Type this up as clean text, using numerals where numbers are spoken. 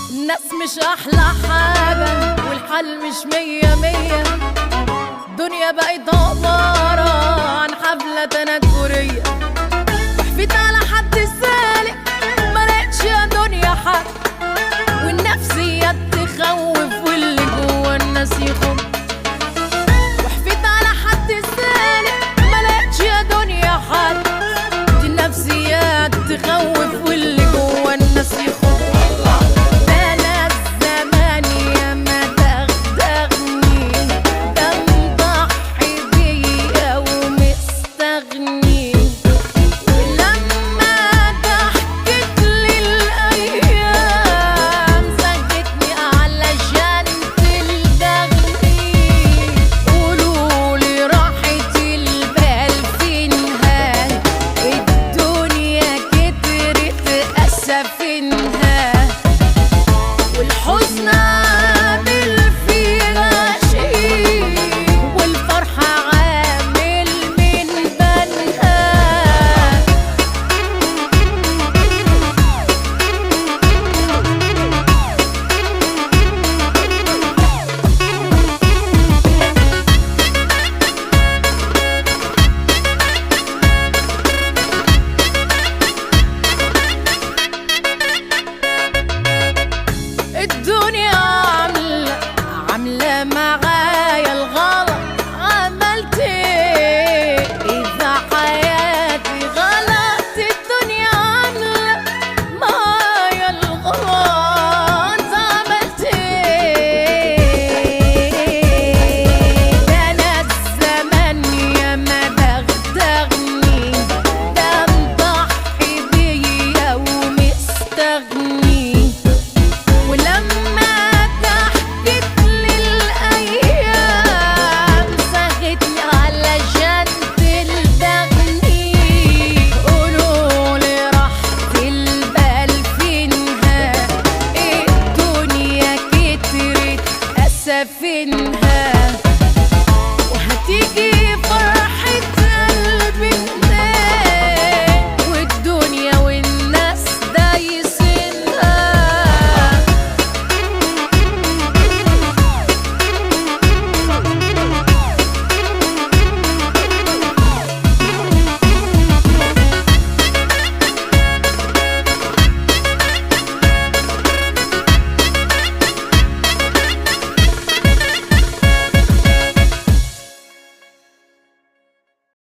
الناس مش احلى حاجة والحال مش مية مية. الدنيا بقت عبارة عن حفلة تنكرية. وحفيت على حد سالك ملقتش يا دنيا حد، والنفسيات تخوف واللي جوا الناس يخم. وحفيت على حد سالك ملقتش يا دنيا حد، النفسيات تخوف واللي جوا الناس يخم. والحزن عامل فيها شيء والفرحة عامل من بنها. الدنيا عاملة معايا الغلط. عملت ايه إذا حياتي غلط؟ الدنيا عاملة معايا الغلط. عملت ايه؟ ده أنا الزمن ياما دغدغني، ده مضحي بيا ومستغني. ولما ضحكت للأيام ساختني علشان تلدغني. قولولي راحة البال فينها، الدنيا كترت أسفينها.